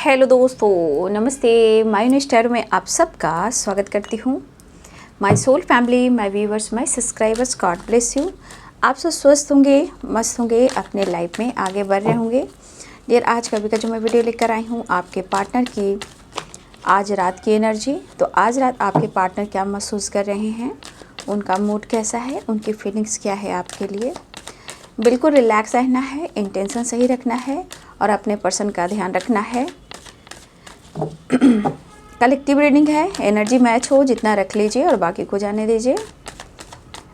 Hello दोस्तों, नमस्ते। My new star में आप सबका स्वागत करती हूँ। My soul family, my viewers, my subscribers, God bless you. आप सब स्वस्थ होंगे, मस्त होंगे, अपने लाइफ में आगे बढ़ रहे होंगे। डियर, आज कभी का जो मैं वीडियो लेकर आई हूँ आपके पार्टनर की आज रात की एनर्जी। तो आज रात आपके पार्टनर क्या महसूस कर रहे हैं, उनका मूड कैसा है, उनकी फीलिंग्स क्या है आपके लिए। बिल्कुल रिलैक्स रहना है, इंटेंशन सही रखना है और अपने पर्सन का ध्यान रखना है। कलेक्टिव रीडिंग है, एनर्जी मैच हो जितना रख लीजिए और बाकी को जाने दीजिए।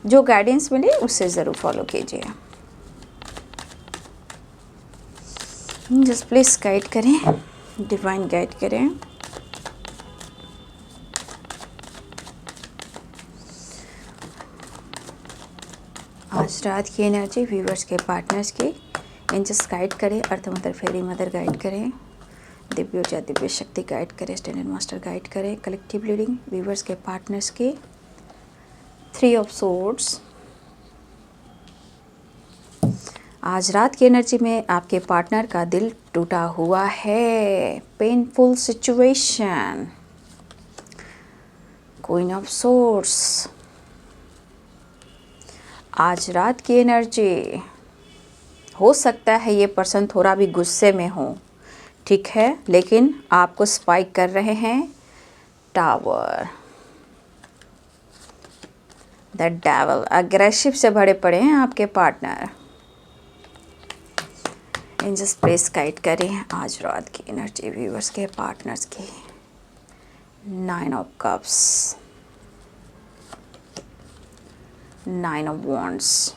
जो गाइडेंस मिले उससे ज़रूर फॉलो कीजिए। जस्ट प्लीज़ गाइड करें, डिवाइन गाइड करें। आज रात की एनर्जी व्यूवर्स के पार्टनर्स की एंजल्स गाइड करें, अर्थ मदर, फेरी मदर गाइड करें, दिव्य ऊर्जा, दिव्य शक्ति गाइड करें, स्टैंडर्ड मास्टर गाइड करें। कलेक्टिव रीडिंग व्यूवर्स के पार्टनर्स की 3 ऑफ सोर्ड्स। आज रात की एनर्जी में आपके पार्टनर का दिल टूटा हुआ है, painful situation. Queen of swords. आज रात की एनर्जी, हो सकता है ये पर्सन थोड़ा भी गुस्से में हो, ठीक है, लेकिन आपको स्पाइक कर रहे हैं। टावर, द डेविल, अग्रेसिव से भरे पड़े हैं आपके पार्टनर। एंजल्स प्लीज गाइड करें आज रात की एनर्जी व्यूअर्स के पार्टनर्स की। 9 ऑफ कप्स, 9 ऑफ वॉन्ड्स।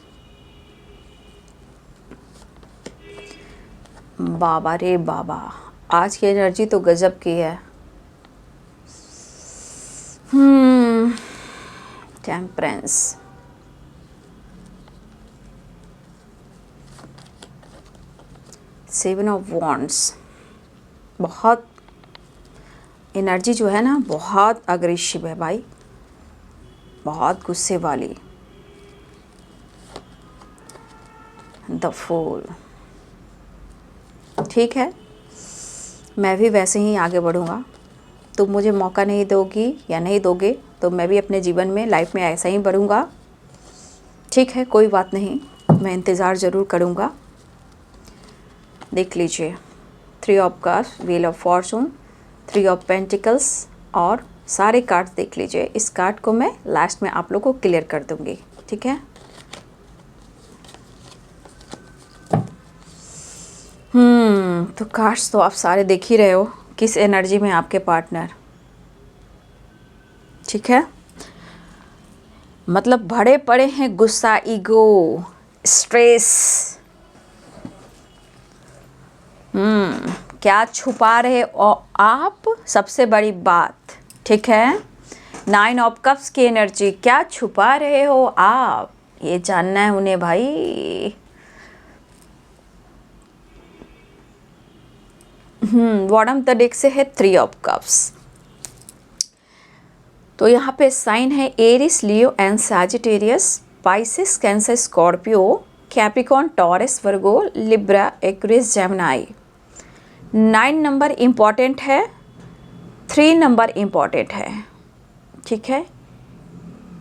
बाबा रे बाबा, आज की एनर्जी तो गजब की है। Temperance, seven of wands. बहुत एनर्जी जो है ना, बहुत अग्रेसिव है भाई, बहुत गुस्से वाली। द फूल, ठीक है, मैं भी वैसे ही आगे बढ़ूँगा। तुम मुझे मौका नहीं दोगी या नहीं दोगे तो मैं भी अपने जीवन में, लाइफ में ऐसा ही बढ़ूँगा, ठीक है, कोई बात नहीं, मैं इंतज़ार ज़रूर करूँगा। देख लीजिए, 3 of cups, wheel of Fortune, 3 of pentacles और सारे कार्ड्स देख लीजिए। इस कार्ड को मैं लास्ट में आप लोग को क्लियर कर दूँगी, ठीक है। तो कार्ड्स तो आप सारे देख ही रहे हो, किस एनर्जी में आपके पार्टनर, ठीक है, मतलब भरे पड़े हैं गुस्सा, ईगो, स्ट्रेस। क्या छुपा रहे हो आप, सबसे बड़ी बात, ठीक है। 9 ऑफ कप्स की एनर्जी, क्या छुपा रहे हो आप, ये जानना है उन्हें भाई। बॉटम द डेक से है 3 ऑफ कप्स। तो यहाँ पे साइन है Aries, Leo and Sagittarius, Pisces, Cancer, Scorpio, Capricorn, Taurus, Virgo, Libra, Aquarius, Gemini. 9 number important है, 3 नंबर इम्पॉर्टेंट है, ठीक है।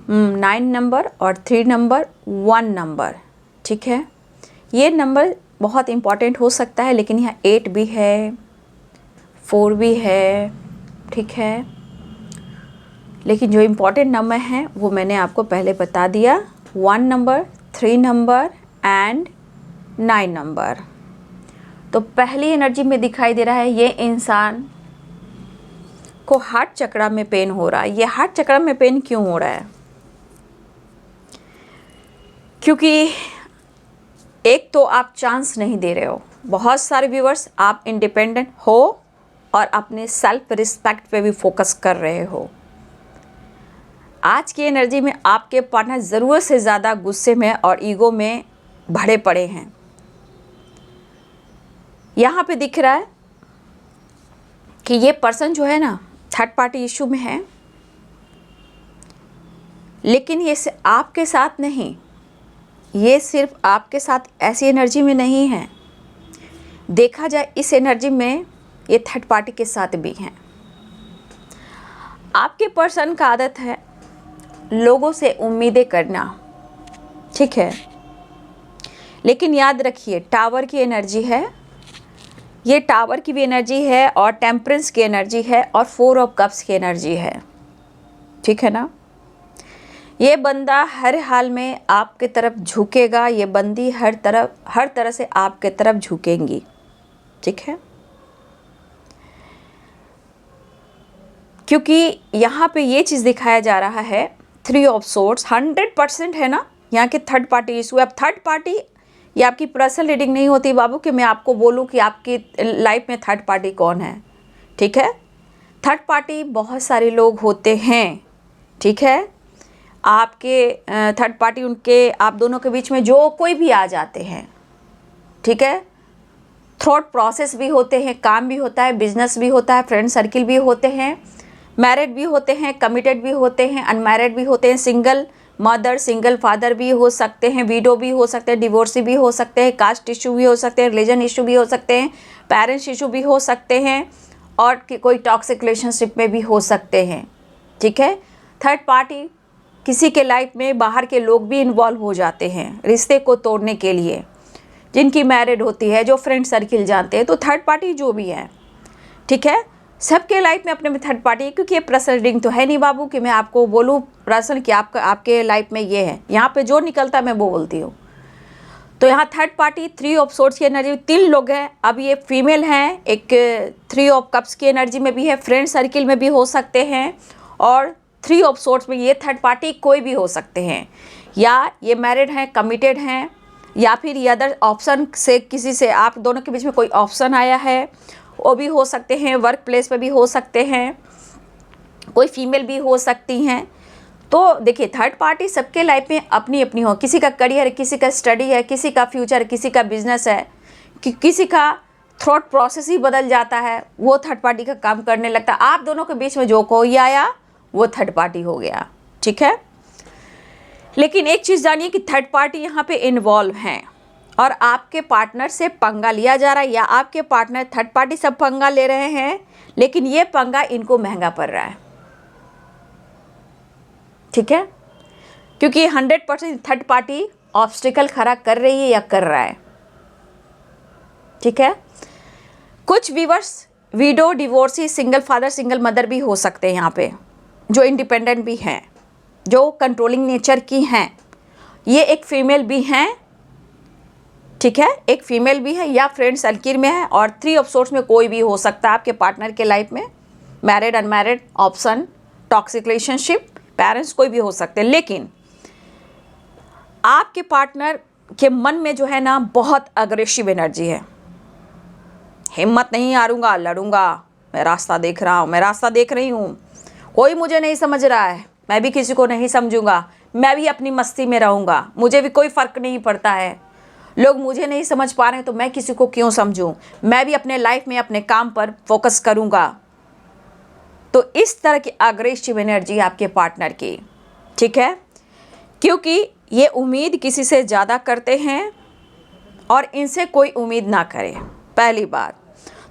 9 नंबर और 3 नंबर, 1 नंबर, ठीक है। ये नंबर बहुत इम्पॉर्टेंट हो सकता है, लेकिन यहाँ 8 भी है, 4 भी है, ठीक है। लेकिन जो इम्पॉर्टेंट नंबर हैं वो मैंने आपको पहले बता दिया, 1 नंबर, 3 नंबर एंड 9 नंबर। तो पहली एनर्जी में दिखाई दे रहा है ये इंसान को हार्ट चक्र में पेन हो रहा है। ये हार्ट चक्र में पेन क्यों हो रहा है? क्योंकि एक तो आप चांस नहीं दे रहे हो। बहुत सारे व्यूअर्स, आप इंडिपेंडेंट हो और अपने सेल्फ रिस्पेक्ट पे भी फोकस कर रहे हो। आज की एनर्जी में आपके पार्टनर ज़रूरत से ज़्यादा गुस्से में और ईगो में भरे पड़े हैं। यहाँ पे दिख रहा है कि ये पर्सन जो है ना, थर्ड पार्टी इशू में है, लेकिन ये आपके साथ नहीं, ये सिर्फ आपके साथ ऐसी एनर्जी में नहीं है। देखा जाए इस एनर्जी में ये थर्ड पार्टी के साथ भी हैं। आपके पर्सन का आदत है लोगों से उम्मीदें करना, ठीक है, लेकिन याद रखिए टावर की एनर्जी है, ये टावर की भी एनर्जी है और टेम्परेंस की एनर्जी है और 4 ऑफ कप्स की एनर्जी है, ठीक है ना। ये बंदा हर हाल में आपके तरफ झुकेगा, ये बंदी हर तरह से आपके तरफ झुकेंगी, ठीक है, क्योंकि यहाँ पे ये चीज़ दिखाया जा रहा है 3 ऑफ सोर्ड्स 100% है ना यहाँ के थर्ड पार्टी इशू। अब थर्ड पार्टी, ये आपकी पर्सनल रीडिंग नहीं होती बाबू कि मैं आपको बोलूँ कि आपकी लाइफ में थर्ड पार्टी कौन है, ठीक है। थर्ड पार्टी बहुत सारे लोग होते हैं, ठीक है। आपके थर्ड पार्टी उनके आप दोनों के बीच में जो कोई भी आ जाते हैं, ठीक है। थॉट प्रोसेस भी होते हैं, काम भी होता है, बिजनेस भी होता है, फ्रेंड सर्किल भी होते हैं, मैरिड भी होते हैं, कमिटेड भी होते हैं, अनमैरिड भी होते हैं, सिंगल मदर सिंगल फादर भी हो सकते हैं, विडो भी हो सकते हैं, डिवोर्सी भी हो सकते हैं, कास्ट इशू भी हो सकते हैं, रिलीजन इशू भी हो सकते हैं, पेरेंट्स इशू भी हो सकते हैं और कोई टॉक्सिक रिलेशनशिप में भी हो सकते हैं, ठीक है। थर्ड पार्टी किसी के लाइफ में बाहर के लोग भी इन्वॉल्व हो जाते हैं रिश्ते को तोड़ने के लिए, जिनकी मैरिड होती है, जो फ्रेंड सर्किल जानते हैं, तो थर्ड पार्टी जो भी है, ठीक है, सबके लाइफ में अपने में थर्ड पार्टी है। क्योंकि ये पर्सनल रीडिंग तो है नहीं बाबू कि मैं आपको बोलूँ पर्सन कि आपके लाइफ में ये है, यहाँ पे जो निकलता है मैं वो बोलती हूँ। तो यहाँ थर्ड पार्टी 3 ऑफ सोर्ड्स की एनर्जी, 3 लोग हैं। अब ये फीमेल हैं, एक 3 ऑफ कप्स की एनर्जी में भी है, फ्रेंड सर्किल में भी हो सकते हैं, और 3 ऑफ सोर्ड्स में ये थर्ड पार्टी कोई भी हो सकते हैं, या ये मैरिड हैं, कमिटेड हैं, या फिर ये अदर ऑप्शन से किसी से आप दोनों के बीच में कोई ऑप्शन आया है, वो भी हो सकते हैं, वर्क प्लेस पे भी हो सकते हैं, कोई फीमेल भी हो सकती हैं। तो देखिए थर्ड पार्टी सबके लाइफ में अपनी अपनी हो, किसी का करियर है, किसी का स्टडी है, किसी का फ्यूचर है, किसी का बिजनेस है, किसी का थॉट प्रोसेस ही बदल जाता है, वो थर्ड पार्टी का काम करने लगता है। आप दोनों के बीच में जो कोई आया वो थर्ड पार्टी हो गया, ठीक है। लेकिन एक चीज़ जानिए कि थर्ड पार्टी यहाँ पे इन्वॉल्व हैं और आपके पार्टनर से पंगा लिया जा रहा है, या आपके पार्टनर थर्ड पार्टी सब पंगा ले रहे हैं, लेकिन ये पंगा इनको महंगा पड़ रहा है, ठीक है, क्योंकि 100% थर्ड पार्टी ऑब्स्टिकल खड़ा कर रही है या कर रहा है, ठीक है। कुछ viewers window, divorcee, single father single mother भी हो सकते हैं यहाँ पे, जो इंडिपेंडेंट भी हैं, जो कंट्रोलिंग नेचर की हैं। ये एक फीमेल भी हैं, ठीक है, एक फीमेल भी है, या फ्रेंड सर्किल में है, और 3 ऑफ सोर्ड्स में कोई भी हो सकता है आपके पार्टनर के लाइफ में, married unmarried option, toxic relationship, parents, कोई भी हो सकते हैं। लेकिन आपके पार्टनर के मन में जो है ना बहुत अग्रेसिव एनर्जी है, हिम्मत नहीं हारूंगा, लड़ूंगा, मैं रास्ता देख रहा हूँ, मैं रास्ता देख रही हूँ, कोई मुझे नहीं समझ रहा है, मैं भी किसी को नहीं समझूंगा, मैं भी अपनी मस्ती में रहूँगा, मुझे भी कोई फ़र्क नहीं पड़ता है, लोग मुझे नहीं समझ पा रहे हैं तो मैं किसी को क्यों समझूं, मैं भी अपने लाइफ में अपने काम पर फोकस करूँगा। तो इस तरह की अग्रेसिव एनर्जी आपके पार्टनर की, ठीक है, क्योंकि ये उम्मीद किसी से ज़्यादा करते हैं और इनसे कोई उम्मीद ना करे, पहली बात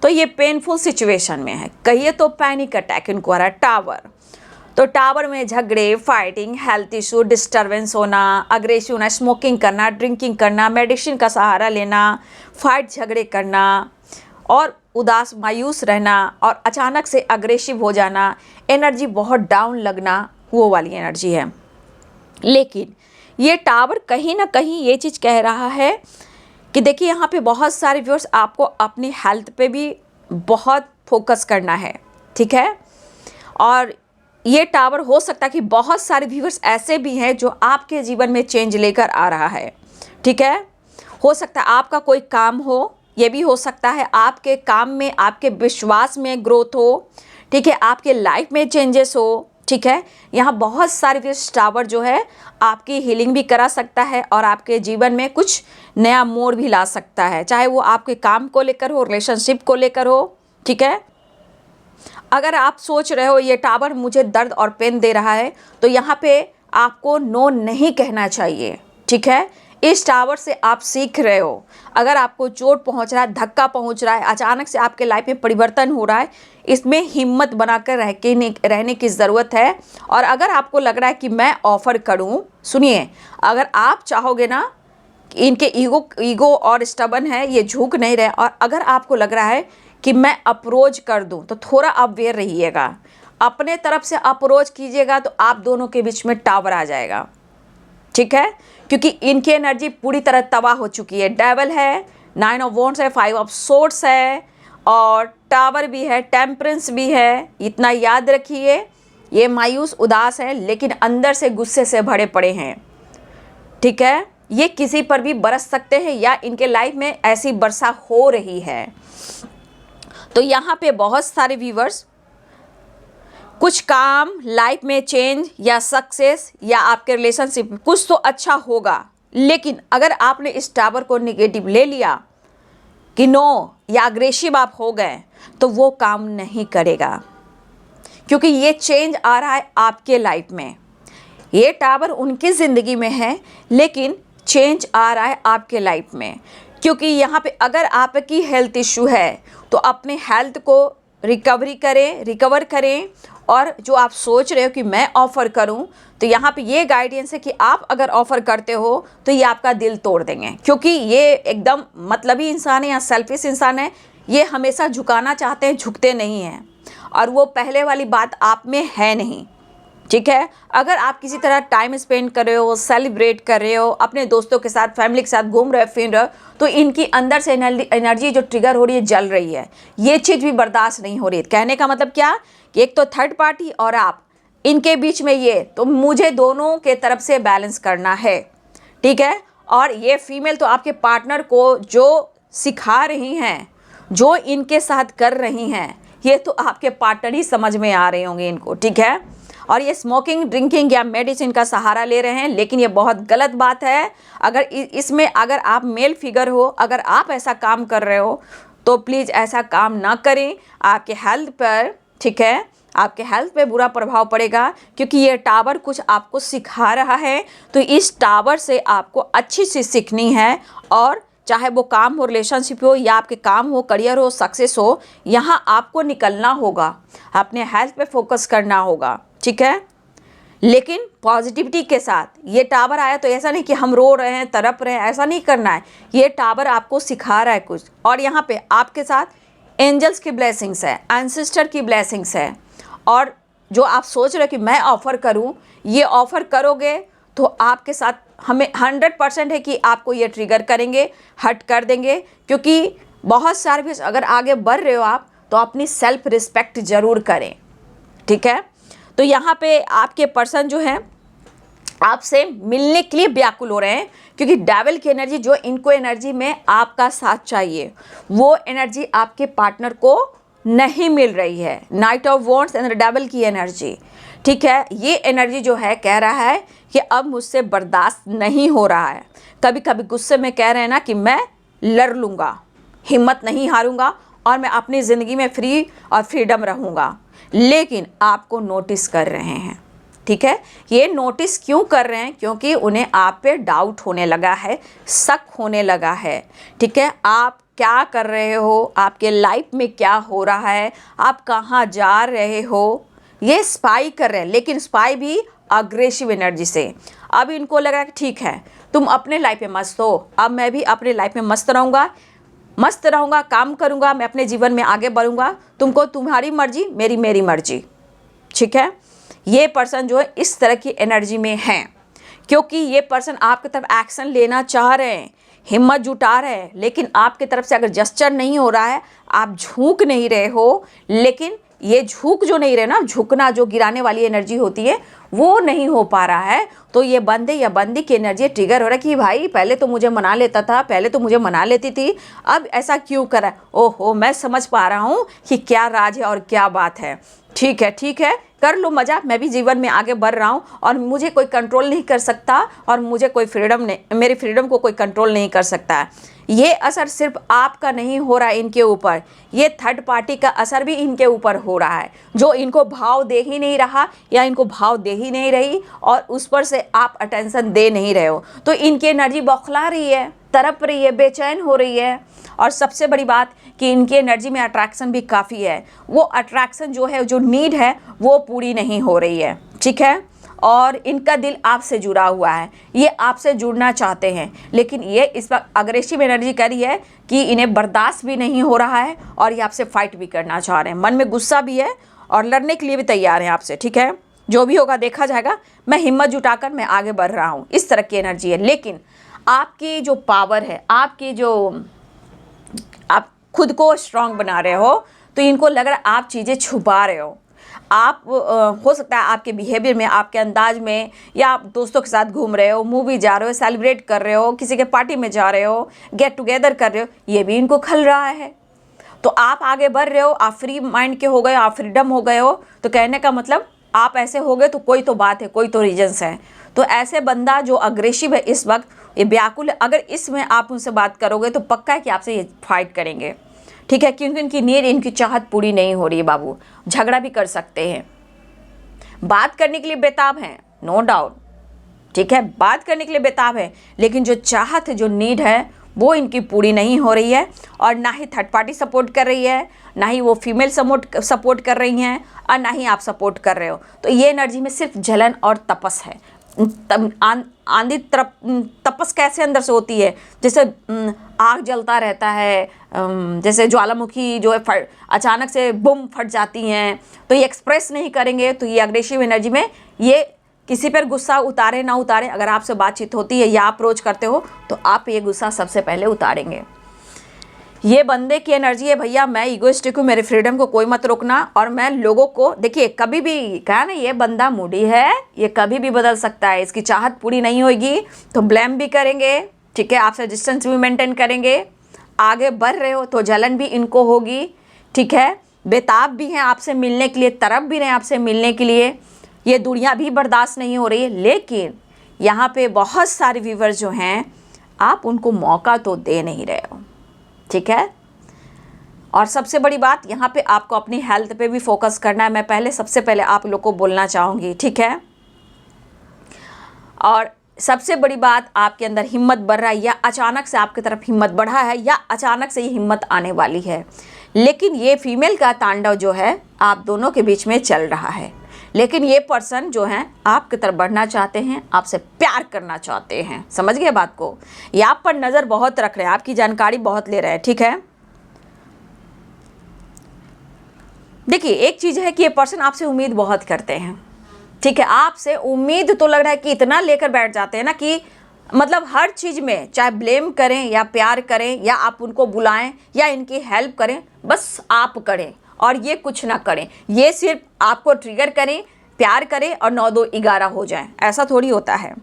तो ये पेनफुल सिचुएशन में है, कहिए तो पैनिक अटैक इनको आ रहा है। टावर, तो टावर में झगड़े, फाइटिंग, हेल्थ इशू, डिस्टर्बेंस होना, अग्रेसिव होना, स्मोकिंग करना, ड्रिंकिंग करना, मेडिसिन का सहारा लेना, फाइट झगड़े करना और उदास मायूस रहना और अचानक से अग्रेसिव हो जाना, एनर्जी बहुत डाउन लगना, वो वाली एनर्जी है। लेकिन ये टावर कहीं ना कहीं ये चीज़ कह रहा है कि देखिए यहाँ पे बहुत सारे व्यूअर्स, आपको अपनी हेल्थ पे भी बहुत फोकस करना है, ठीक है। और ये टावर हो सकता है कि बहुत सारे व्यूअर्स ऐसे भी हैं जो आपके जीवन में चेंज लेकर आ रहा है, ठीक है। हो सकता है आपका कोई काम हो, ये भी हो सकता है आपके काम में, आपके विश्वास में ग्रोथ हो, ठीक है, आपके लाइफ में चेंजेस हो, ठीक है। यहाँ बहुत सारे व्यूअर्स टावर जो है आपकी हीलिंग भी करा सकता है और आपके जीवन में कुछ नया मोड़ भी ला सकता है, चाहे वो आपके काम को लेकर हो, रिलेशनशिप को लेकर हो, ठीक है। अगर आप सोच रहे हो ये टावर मुझे दर्द और पेन दे रहा है, तो यहाँ पे आपको नो नहीं कहना चाहिए, ठीक है। इस टावर से आप सीख रहे हो। अगर आपको चोट पहुंच रहा है, धक्का पहुंच रहा है, अचानक से आपके लाइफ में परिवर्तन हो रहा है, इसमें हिम्मत बनाकर रहने की ज़रूरत है। और अगर आपको लग रहा है कि मैं ऑफ़र करूं, सुनिए, अगर आप चाहोगे ना, इनके ईगो और स्टबन है, ये झुक नहीं रहे, और अगर आपको लग रहा है कि मैं अप्रोच कर दूं, तो थोड़ा अवेयर रहिएगा। अपने तरफ से अप्रोच कीजिएगा तो आप दोनों के बीच में टावर आ जाएगा, ठीक है, क्योंकि इनकी एनर्जी पूरी तरह तबाह हो चुकी है। डेविल है, 9 ऑफ वॉन्ड्स है, 5 ऑफ सोर्ड्स है, और टावर भी है, टेम्परेंस भी है। इतना याद रखिए, ये मायूस उदास है, लेकिन अंदर से गुस्से से भरे पड़े हैं, ठीक है। ये किसी पर भी बरस सकते हैं, या इनके लाइफ में ऐसी वर्षा हो रही है। तो यहाँ पे बहुत सारे व्यूवर्स, कुछ काम, लाइफ में चेंज या सक्सेस या आपके रिलेशनशिप कुछ तो अच्छा होगा, लेकिन अगर आपने इस टावर को नेगेटिव ले लिया कि नो, या अग्रेसिव आप हो गए, तो वो काम नहीं करेगा, क्योंकि ये चेंज आ रहा है आपके लाइफ में। ये टावर उनकी ज़िंदगी में है, लेकिन चेंज आ रहा है आपके लाइफ में, क्योंकि यहाँ पे अगर आपकी हेल्थ इशू है तो अपने हेल्थ को रिकवर करें। और जो आप सोच रहे हो कि मैं ऑफ़र करूं, तो यहाँ पे ये गाइडेंस है कि आप अगर ऑफ़र करते हो तो ये आपका दिल तोड़ देंगे, क्योंकि ये एकदम मतलबी इंसान है या सेल्फिश इंसान है। ये हमेशा झुकाना चाहते हैं, झुकते नहीं हैं, और वो पहले वाली बात आप में है नहीं, ठीक है। अगर आप किसी तरह टाइम स्पेंड कर रहे हो, सेलिब्रेट कर रहे हो, अपने दोस्तों के साथ, फैमिली के साथ घूम रहे हो, फिर रहे हो, तो इनकी अंदर से एनर्जी जो ट्रिगर हो रही है, जल रही है, ये चीज़ भी बर्दाश्त नहीं हो रही है। कहने का मतलब क्या कि एक तो थर्ड पार्टी और आप, इनके बीच में ये, तो मुझे दोनों के तरफ से बैलेंस करना है, ठीक है। और ये फीमेल तो आपके पार्टनर को जो सिखा रही हैं, जो इनके साथ कर रही हैं, ये तो आपके पार्टनर ही समझ में आ रहे होंगे इनको, ठीक है। और ये स्मोकिंग, ड्रिंकिंग या मेडिसिन का सहारा ले रहे हैं, लेकिन ये बहुत गलत बात है। अगर इसमें अगर आप मेल फिगर हो, अगर आप ऐसा काम कर रहे हो, तो प्लीज़ ऐसा काम ना करें। आपके हेल्थ पर, ठीक है, आपके हेल्थ पे बुरा प्रभाव पड़ेगा, क्योंकि ये टावर कुछ आपको सिखा रहा है। तो इस टावर से आपको अच्छी चीज़ सीखनी है, और चाहे वो काम हो, रिलेशनशिप हो, या आपके काम हो, करियर हो, सक्सेस हो, यहाँ आपको निकलना होगा, अपने हेल्थ पे फोकस करना होगा, ठीक है। लेकिन पॉजिटिविटी के साथ। ये टावर आया तो ऐसा नहीं कि हम रो रहे हैं, तड़प रहे हैं, ऐसा नहीं करना है। ये टावर आपको सिखा रहा है कुछ, और यहाँ पे आपके साथ एंजल्स की ब्लेसिंग्स है, एंसेस्टर की ब्लेसिंग्स है। और जो आप सोच रहे हो कि मैं ऑफ़र करूं, ये ऑफ़र करोगे तो आपके साथ हमें 100% है कि आपको ये ट्रिगर करेंगे, हर्ट कर देंगे। क्योंकि बहुत सारे भी अगर आगे बढ़ रहे हो आप, तो अपनी सेल्फ रिस्पेक्ट ज़रूर करें, ठीक है। तो यहाँ पे आपके पर्सन जो हैं आपसे मिलने के लिए व्याकुल हो रहे हैं, क्योंकि डेविल की एनर्जी, जो इनको एनर्जी में आपका साथ चाहिए, वो एनर्जी आपके पार्टनर को नहीं मिल रही है। Night of wands and devil की एनर्जी, ठीक है। ये एनर्जी जो है कह रहा है कि अब मुझसे बर्दाश्त नहीं हो रहा है। कभी कभी गुस्से में कह रहे हैं ना कि मैं लड़ लूँगा, हिम्मत नहीं हारूंगा, और मैं अपनी ज़िंदगी में फ्री और फ्रीडम रहूँगा। लेकिन आपको नोटिस कर रहे हैं, ठीक है। ये नोटिस क्यों कर रहे हैं? क्योंकि उन्हें आप पे डाउट होने लगा है, शक होने लगा है, ठीक है। आप क्या कर रहे हो, आपके लाइफ में क्या हो रहा है, आप कहाँ जा रहे हो, ये स्पाई कर रहे हैं, लेकिन स्पाई भी अग्रेसिव एनर्जी से। अब इनको लग रहा है कि ठीक है, तुम अपने लाइफ में मस्त हो, अब मैं भी अपने लाइफ में मस्त रहूँगा, काम करूँगा, मैं अपने जीवन में आगे बढ़ूँगा, तुमको तुम्हारी मर्जी, मेरी मर्जी, ठीक है। ये पर्सन जो है इस तरह की एनर्जी में हैं, क्योंकि ये पर्सन आपकी तरफ एक्शन लेना चाह रहे हैं, हिम्मत जुटा रहे हैं, लेकिन आपकी तरफ से अगर जस्चर नहीं हो रहा है, आप झुक नहीं रहे हो। लेकिन ये झुक जो नहीं रहे ना, झुकना जो गिराने वाली एनर्जी होती है, वो नहीं हो पा रहा है। तो ये बंदे या बंदी की एनर्जी ट्रिगर हो रहा है कि भाई पहले तो मुझे मना लेता था, पहले तो मुझे मना लेती थी, अब ऐसा क्यों करा? ओहो, मैं समझ पा रहा हूँ कि क्या राज है और क्या बात है। ठीक है, कर लो मज़ा, मैं भी जीवन में आगे बढ़ रहा हूँ और मुझे कोई कंट्रोल नहीं कर सकता और मुझे कोई फ्रीडम नहीं, मेरी फ्रीडम को कोई कंट्रोल नहीं कर सकता है। ये असर सिर्फ आपका नहीं हो रहा है इनके ऊपर, ये थर्ड पार्टी का असर भी इनके ऊपर हो रहा है, जो इनको भाव दे ही नहीं रहा या इनको भाव दे ही नहीं रही और उस पर से आप अटेंशन दे नहीं रहे हो, तो इनकी एनर्जी बौखला रही है, तड़प रही है, बेचैन हो रही है। और सबसे बड़ी बात कि इनकी एनर्जी में अट्रैक्शन भी काफ़ी है, वो अट्रैक्शन जो है, जो नीड है वो पूरी नहीं हो रही है, ठीक है। और इनका दिल आपसे जुड़ा हुआ है, ये आपसे जुड़ना चाहते हैं, लेकिन ये इस वक्त अग्रेसिव एनर्जी कर रही है कि इन्हें बर्दाश्त भी नहीं हो रहा है और ये आपसे फाइट भी करना चाह रहे हैं, मन में गुस्सा भी है और लड़ने के लिए भी तैयार हैं आपसे, ठीक है। जो भी होगा देखा जाएगा, मैं हिम्मत जुटाकर मैं आगे बढ़ रहा हूँ, इस तरह की एनर्जी है। लेकिन आपकी जो पावर है, आपकी जो आप खुद को स्ट्रांग बना रहे हो, तो इनको लग रहा है आप चीज़ें छुपा रहे हो। आप हो सकता है आपके बिहेवियर में, आपके अंदाज में, या आप दोस्तों के साथ घूम रहे हो, मूवी जा रहे हो, सेलिब्रेट कर रहे हो, किसी के पार्टी में जा रहे हो, गेट टुगेदर कर रहे हो, ये भी इनको खल रहा है। तो आप आगे बढ़ रहे हो, आप फ्री माइंड के हो गए, आप फ्रीडम हो गए हो, तो कहने का मतलब आप ऐसे हो गए तो कोई तो बात है, कोई तो रीजन्स है। तो ऐसे बंदा जो अग्रेसिव है इस वक्त, ये व्याकुल है, अगर इसमें आप उनसे बात करोगे तो पक्का है कि आपसे ये फाइट करेंगे, ठीक है, क्योंकि इनकी नीड, इनकी चाहत पूरी नहीं हो रही है बाबू। झगड़ा भी कर सकते हैं, बात करने के लिए बेताब हैं, नो डाउट, ठीक है, बात करने के लिए बेताब है, लेकिन जो चाहत है, जो नीड है, वो इनकी पूरी नहीं हो रही है। और ना ही थर्ड पार्टी सपोर्ट कर रही है, ना ही वो फीमेल सपोर्ट कर रही हैं, और ना ही आप सपोर्ट कर रहे हो। तो ये एनर्जी में सिर्फ जलन और तपस है। आंधी तपस कैसे अंदर से होती है, जैसे आग जलता रहता है, जैसे ज्वालामुखी जो है अचानक से बुम फट जाती हैं, तो ये एक्सप्रेस नहीं करेंगे। तो ये अग्रेसिव एनर्जी में ये किसी पर गुस्सा उतारे ना उतारे, अगर आपसे बातचीत होती है या अप्रोच करते हो तो आप ये गुस्सा सबसे पहले उतारेंगे। ये बंदे की एनर्जी है, भैया मैं ईगोइस्टिक हूँ, मेरे फ्रीडम को कोई मत रोकना, और मैं लोगों को, देखिए कभी भी कहा ना, ये बंदा मूडी है, ये कभी भी बदल सकता है, इसकी चाहत पूरी नहीं होगी तो ब्लेम भी करेंगे, ठीक है, आपसे डिस्टेंस भी मेंटेन करेंगे। आगे बढ़ रहे हो तो जलन भी इनको होगी, ठीक है, बेताब भी हैं आपसे मिलने के लिए, तरफ भी रहे आपसे मिलने के लिए, ये दूरियाँ भी बर्दाश्त नहीं हो रही है। लेकिन यहाँ पे बहुत सारे व्यूवर्स जो हैं, आप उनको मौका तो दे नहीं रहे हो, ठीक है। और सबसे बड़ी बात, यहाँ पे आपको अपनी हेल्थ पे भी फोकस करना है। मैं पहले सबसे पहले आप लोग को बोलना चाहूँगी, ठीक है। और सबसे बड़ी बात, आपके अंदर हिम्मत बढ़ रहा है, या अचानक से आपकी तरफ हिम्मत बढ़ा है, या अचानक से ये हिम्मत आने वाली है। लेकिन ये फीमेल का तांडव जो है आप दोनों के बीच में चल रहा है। लेकिन ये पर्सन जो हैं आपकी तरफ बढ़ना चाहते हैं, आपसे प्यार करना चाहते हैं, समझ गए बात को। ये आप पर नज़र बहुत रख रहे हैं, आपकी जानकारी बहुत ले रहे हैं, ठीक है। देखिए एक चीज़ है कि ये पर्सन आपसे उम्मीद बहुत करते हैं, ठीक है, आपसे उम्मीद तो लग रहा है कि इतना लेकर बैठ जाते हैं ना कि मतलब हर चीज़ में, चाहे ब्लेम करें या प्यार करें या आप उनको बुलाएं या इनकी हेल्प करें, बस आप करें और ये कुछ ना करें। ये सिर्फ आपको ट्रिगर करें, प्यार करें और 9 2 11 हो जाए, ऐसा थोड़ी होता है।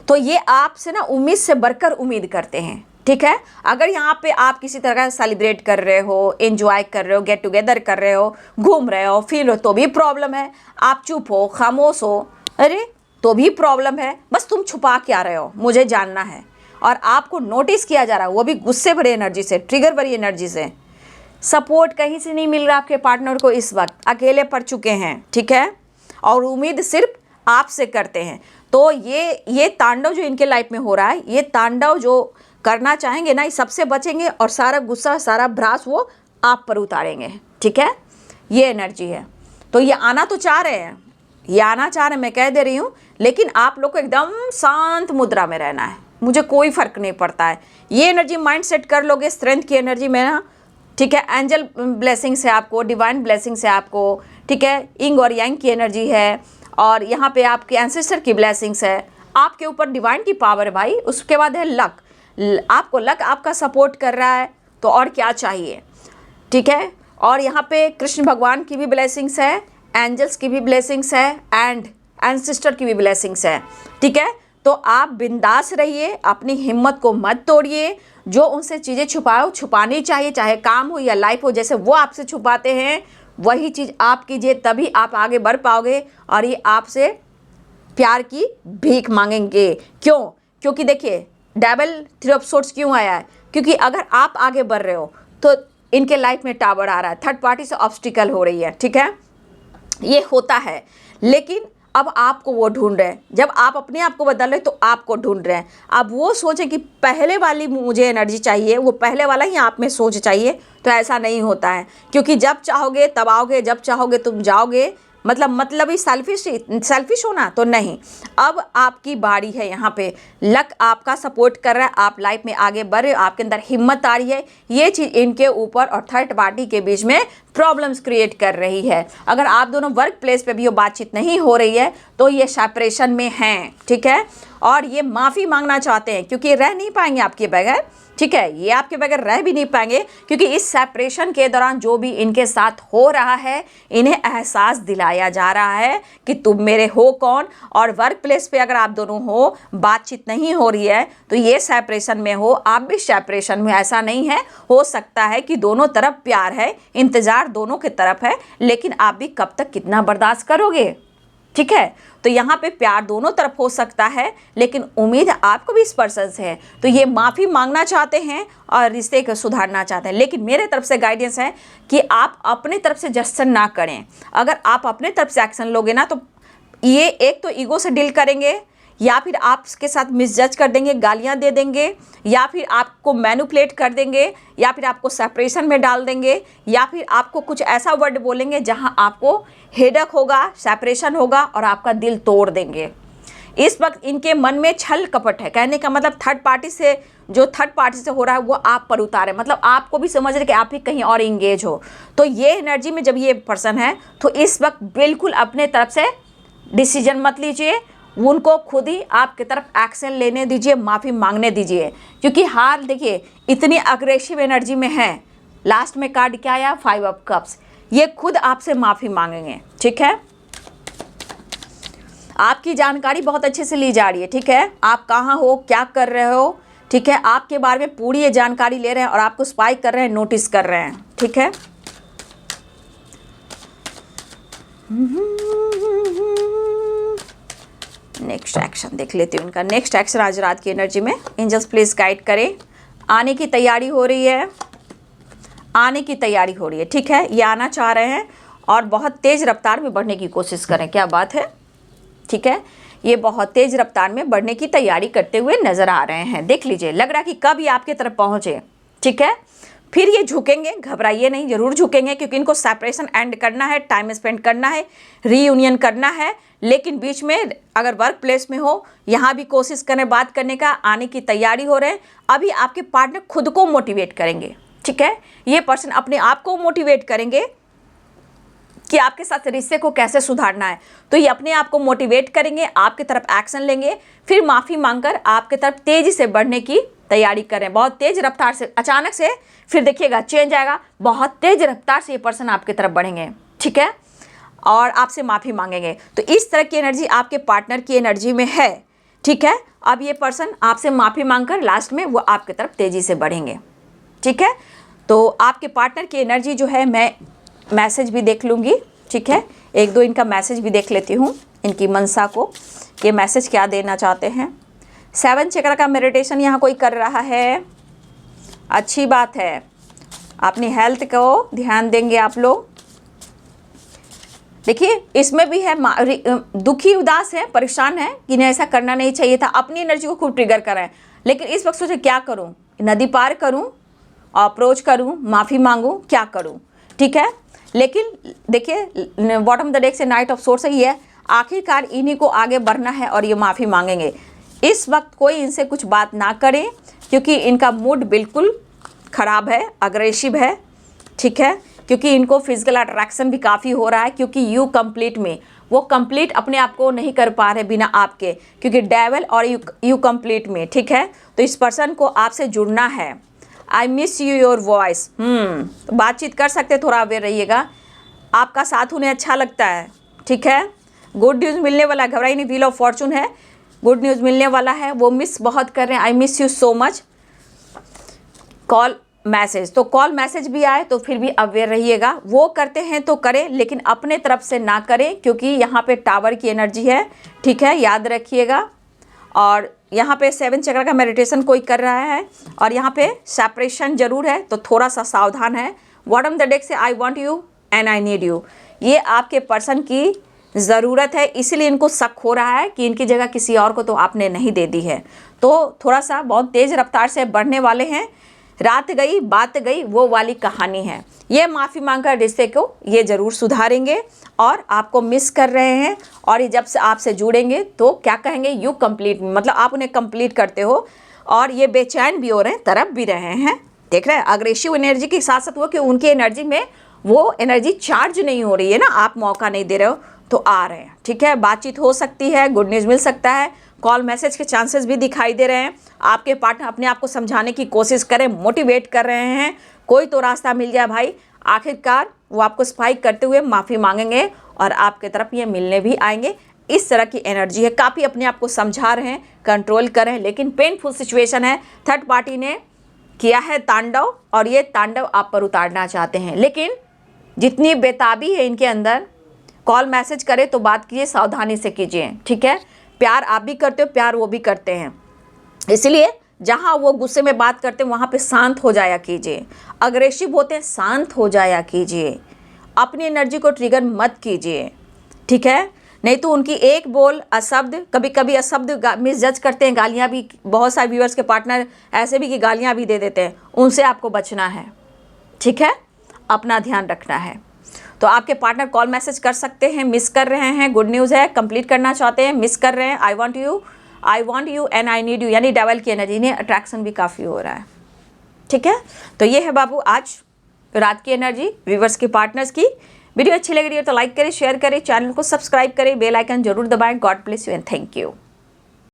तो ये आपसे ना उम्मीद से बढ़कर उम्मीद करते हैं, ठीक है। अगर यहाँ पे आप किसी तरह का सेलिब्रेट कर रहे हो, एंजॉय कर रहे हो, गेट टुगेदर कर रहे हो, घूम रहे हो, फिर हो, तो भी प्रॉब्लम है। आप चुप हो, खामोश हो, अरे तो भी प्रॉब्लम है। बस तुम छुपा क्या रहे हो, मुझे जानना है। और आपको नोटिस किया जा रहा है, वो भी गुस्से भरी एनर्जी से, ट्रिगर भरी एनर्जी से। सपोर्ट कहीं से नहीं मिल रहा आपके पार्टनर को, इस वक्त अकेले पड़ चुके हैं, ठीक है, और उम्मीद सिर्फ आपसे करते हैं। तो ये तांडव जो इनके लाइफ में हो रहा है, ये तांडव जो करना चाहेंगे ना, इस सबसे बचेंगे और सारा गुस्सा, सारा भ्रास वो आप पर उतारेंगे, ठीक है। ये एनर्जी है। तो ये आना तो चाह रहे हैं, ये आना चाह रहे हैं, मैं कह दे रही हूँ, लेकिन आप लोग को एकदम शांत मुद्रा में रहना है। मुझे कोई फ़र्क नहीं पड़ता है। ये एनर्जी माइंड सेट कर लोगे, स्ट्रेंथ की एनर्जी में ना, ठीक है, एंजल ब्लेसिंग से आपको, डिवाइन ब्लेसिंग से आपको, ठीक है, इंग और यांग की एनर्जी है, और यहाँ पे आपके एंसेस्टर की ब्लेसिंग्स है, आपके ऊपर डिवाइन की पावर है भाई। उसके बाद है लक, आपको लक आपका सपोर्ट कर रहा है, तो और क्या चाहिए, ठीक है। और यहाँ पे कृष्ण भगवान की भी ब्लेसिंग्स है, एंजल्स की भी ब्लेसिंग्स है, एंड एंसेस्टर की भी ब्लेसिंग्स है, ठीक है। तो आप बिंदास रहिए, अपनी हिम्मत को मत तोड़िए। जो उनसे चीज़ें छुपानी चाहिए, चाहे काम हो या लाइफ हो, जैसे वो आपसे छुपाते हैं, वही चीज़ आप कीजिए, तभी आप आगे बढ़ पाओगे और ये आपसे प्यार की भीख मांगेंगे। क्यों? क्योंकि देखिए डबल 3 ऑफ सोर्ड्स क्यों आया है, क्योंकि अगर आप आगे बढ़ रहे हो तो इनके लाइफ में टावर आ रहा है, थर्ड पार्टी से ऑब्स्टिकल हो रही है, ठीक है, ये होता है। लेकिन अब आपको वो ढूंढ रहे हैं, जब आप अपने आप को बदल रहे तो आपको ढूंढ रहे हैं। अब वो सोचें कि पहले वाली मुझे एनर्जी चाहिए, वो पहले वाला ही आप में सोच चाहिए, तो ऐसा नहीं होता है। क्योंकि जब चाहोगे तब आओगे, जब चाहोगे तुम जाओगे, मतलब ही सेल्फिश होना तो नहीं। अब आपकी बारी है, यहाँ पे लक आपका सपोर्ट कर रहा है, आप लाइफ में आगे बढ़ रहे हो, आपके अंदर हिम्मत आ रही है। ये चीज़ इनके ऊपर और थर्ड पार्टी के बीच में प्रॉब्लम्स क्रिएट कर रही है। अगर आप दोनों वर्क प्लेस पे भी वो बातचीत नहीं हो रही है तो ये सेपरेशन में हैं, ठीक है, और ये माफ़ी मांगना चाहते हैं क्योंकि रह नहीं पाएंगे आपके बगैर, ठीक है, ये आपके बगैर रह भी नहीं पाएंगे। क्योंकि इस सेपरेशन के दौरान जो भी इनके साथ हो रहा है, इन्हें एहसास दिलाया जा रहा है कि तुम मेरे हो कौन। और वर्क प्लेस पे अगर आप दोनों हो, बातचीत नहीं हो रही है तो ये सेपरेशन में हो, आप भी सेपरेशन में। ऐसा नहीं है, हो सकता है कि दोनों तरफ प्यार है, इंतज़ार दोनों की तरफ है, लेकिन आप भी कब तक कितना बर्दाश्त करोगे, ठीक है। तो यहाँ पे प्यार दोनों तरफ हो सकता है, लेकिन उम्मीद आपको भी इस पर्सन से है। तो ये माफ़ी मांगना चाहते हैं और रिश्ते को सुधारना चाहते हैं। लेकिन मेरे तरफ से गाइडेंस है कि आप अपने तरफ से जस्टिस ना करें। अगर आप अपने तरफ से एक्शन लोगे ना तो ये एक तो ईगो से डील करेंगे, या फिर आपके साथ मिसजज कर देंगे, गालियां दे देंगे, या फिर आपको मैनिपुलेट कर देंगे, या फिर आपको सेपरेशन में डाल देंगे, या फिर आपको कुछ ऐसा वर्ड बोलेंगे जहां आपको हेडक होगा, सेपरेशन होगा और आपका दिल तोड़ देंगे। इस वक्त इनके मन में छल कपट है। कहने का मतलब थर्ड पार्टी से हो रहा है वो आप पर उतारे, मतलब आपको भी समझ रहे कि आप ही कहीं और इंगेज हो। तो ये एनर्जी में जब ये पर्सन है तो इस वक्त बिल्कुल अपने तरफ से डिसीजन मत लीजिए, उनको खुद ही आपकी तरफ एक्शन लेने दीजिए, माफ़ी मांगने दीजिए। क्योंकि हाल देखिए इतनी अग्रेसिव एनर्जी में है। लास्ट में कार्ड क्या आया? 5 ऑफ कप्स। ये खुद आपसे माफ़ी मांगेंगे, ठीक है। आपकी जानकारी बहुत अच्छे से ली जा रही है, ठीक है। आप कहाँ हो, क्या कर रहे हो, ठीक है, आपके बारे में पूरी ये जानकारी ले रहे हैं और आपको स्पाई कर रहे हैं, नोटिस कर रहे हैं, ठीक है। नेक्स्ट एक्शन देख लेती हूँ उनका। नेक्स्ट एक्शन आज रात की एनर्जी में एंजल्स प्लीज गाइड करें। आने की तैयारी हो रही है, आने की तैयारी हो रही है, ठीक है। ये आना चाह रहे हैं और बहुत तेज़ रफ्तार में बढ़ने की कोशिश करें। क्या बात है, ठीक है। ये बहुत तेज़ रफ्तार में बढ़ने की तैयारी करते हुए नज़र आ रहे हैं। देख लीजिए, लग रहा है कि कब ये आपकी तरफ पहुँचे, ठीक है। फिर ये झुकेंगे, घबराइए नहीं, ज़रूर झुकेंगे क्योंकि इनको सेपरेशन एंड करना है, टाइम स्पेंड करना है, रीयूनियन करना है। लेकिन बीच में अगर वर्क प्लेस में हो, यहाँ भी कोशिश करें बात करने का, आने की तैयारी हो रहे हैं। अभी आपके पार्टनर खुद को मोटिवेट करेंगे, ठीक है। ये पर्सन अपने आप को मोटिवेट करेंगे कि आपके साथ रिश्ते को कैसे सुधारना है। तो ये अपने आप को मोटिवेट करेंगे, आपकी तरफ एक्शन लेंगे, फिर माफ़ी मांगकर आपकी तरफ तेज़ी से बढ़ने की तैयारी करें। बहुत तेज़ रफ्तार से, अचानक से फिर देखिएगा चेंज आएगा, बहुत तेज़ रफ्तार से ये पर्सन आपकी तरफ बढ़ेंगे, ठीक है, और आपसे माफ़ी मांगेंगे। तो इस तरह की एनर्जी आपके पार्टनर की एनर्जी में है, ठीक है। अब ये पर्सन आपसे माफ़ी मांगकर लास्ट में वो आपकी तरफ तेज़ी से बढ़ेंगे, ठीक है। तो आपके पार्टनर की एनर्जी जो है, मैं मैसेज भी देख लूँगी, ठीक है। एक दो इनका मैसेज भी देख लेती हूँ, इनकी मनसा को, ये मैसेज क्या देना चाहते हैं। 7 चक्र का मेडिटेशन यहाँ कोई कर रहा है, अच्छी बात है। अपनी हेल्थ को ध्यान देंगे आप लोग। देखिए इसमें भी है दुखी, उदास है, परेशान है कि नहीं ऐसा करना नहीं चाहिए था, अपनी एनर्जी को खूब ट्रिगर कर रहे हैं। लेकिन इस वक्त सोचे क्या करूं, नदी पार करूं, अप्रोच करूं, माफ़ी मांगूं, क्या करूं, ठीक है। लेकिन देखिए बॉटम द डेक से नाइट ऑफ सोर्स ही है, आखिरकार इन्हीं को आगे बढ़ना है और ये माफ़ी मांगेंगे। इस वक्त कोई इनसे कुछ बात ना करें क्योंकि इनका मूड बिल्कुल ख़राब है, अग्रेसिव है, ठीक है। क्योंकि इनको फिजिकल अट्रैक्शन भी काफ़ी हो रहा है, क्योंकि यू कंप्लीट में वो कंप्लीट अपने आप को नहीं कर पा रहे बिना आपके, क्योंकि डेविल और यू कंप्लीट में, ठीक है। तो इस पर्सन को आपसे जुड़ना है। I miss you your voice, तो बातचीत कर सकते, थोड़ा अवेयर रहिएगा, आपका साथ उन्हें अच्छा लगता है, ठीक है। गुड न्यूज़ मिलने वाला है, घबराइए नहीं, व्हील ऑफ फॉर्चून है, गुड न्यूज़ मिलने वाला है। वो मिस बहुत कर रहे हैं, I miss you so much, call message, तो कॉल मैसेज भी आए तो फिर भी अवेयर रहिएगा। वो करते हैं तो करें, लेकिन अपने तरफ से ना करें, क्योंकि यहाँ पे टावर की एनर्जी है, ठीक है, याद रखिएगा। और यहाँ पे 7 चक्र का मेडिटेशन कोई कर रहा है और यहाँ पे सेपरेशन जरूर है, तो थोड़ा सा सावधान है। बॉटम द डेक से I want you and I need you, ये आपके पर्सन की ज़रूरत है, इसीलिए इनको शक हो रहा है कि इनकी जगह किसी और को तो आपने नहीं दे दी है। तो थोड़ा सा बहुत तेज़ रफ्तार से बढ़ने वाले हैं। रात गई बात गई वो वाली कहानी है। ये माफ़ी मांगकर रिश्ते को ये ज़रूर सुधारेंगे और आपको मिस कर रहे हैं, और ये जब से आपसे जुड़ेंगे तो क्या कहेंगे, यू कंप्लीट, मतलब आप उन्हें कंप्लीट करते हो। और ये बेचैन भी हो रहे हैं, तरफ भी रहे हैं, देख रहे हैं अग्रेसिव एनर्जी के साथ साथ वो कि उनकी एनर्जी में वो एनर्जी चार्ज नहीं हो रही है ना, आप मौका नहीं दे रहे हो, तो आ रहे हैं, ठीक है। बातचीत हो सकती है, गुड न्यूज़ मिल सकता है, कॉल मैसेज के चांसेस भी दिखाई दे रहे हैं। आपके पार्टनर अपने आप को समझाने की कोशिश करें, मोटिवेट कर रहे हैं, कोई तो रास्ता मिल जाए भाई। आखिरकार वो आपको स्पाइक करते हुए माफ़ी मांगेंगे और आपके तरफ ये मिलने भी आएंगे। इस तरह की एनर्जी है, काफ़ी अपने आप को समझा रहे हैं, कंट्रोल कर रहे हैं, लेकिन पेनफुल सिचुएशन है। थर्ड पार्टी ने किया है तांडव और ये तांडव आप पर उतारना चाहते हैं, लेकिन जितनी बेताबी है इनके अंदर, कॉल मैसेज करे तो बात कीजिए, सावधानी से कीजिए, ठीक है। प्यार आप भी करते हो, प्यार वो भी करते हैं, इसलिए जहाँ वो गुस्से में बात करते हैं वहाँ पे शांत हो जाया कीजिए। अग्रेसिव होते हैं, शांत हो जाया कीजिए, अपनी एनर्जी को ट्रिगर मत कीजिए, ठीक है। नहीं तो उनकी एक बोल अशब्द, कभी कभी अशब्द मिसजज करते हैं, गालियाँ भी, बहुत सारे व्यूअर्स के पार्टनर ऐसे भी कि गालियाँ भी दे देते हैं, उनसे आपको बचना है, ठीक है, अपना ध्यान रखना है। तो आपके पार्टनर कॉल मैसेज कर सकते हैं, मिस कर रहे हैं, गुड न्यूज़ है, कंप्लीट करना चाहते हैं, मिस कर रहे हैं, I want you and I need you, यानी डबल की एनर्जी, इन्हें अट्रैक्शन भी काफ़ी हो रहा है, ठीक है। तो ये है बाबू आज रात की एनर्जी व्यूअर्स के पार्टनर्स की। वीडियो अच्छी लग रही है तो लाइक करें, शेयर करें, चैनल को सब्सक्राइब करें, बेल आइकन जरूर दबाएं। God bless you and thank you.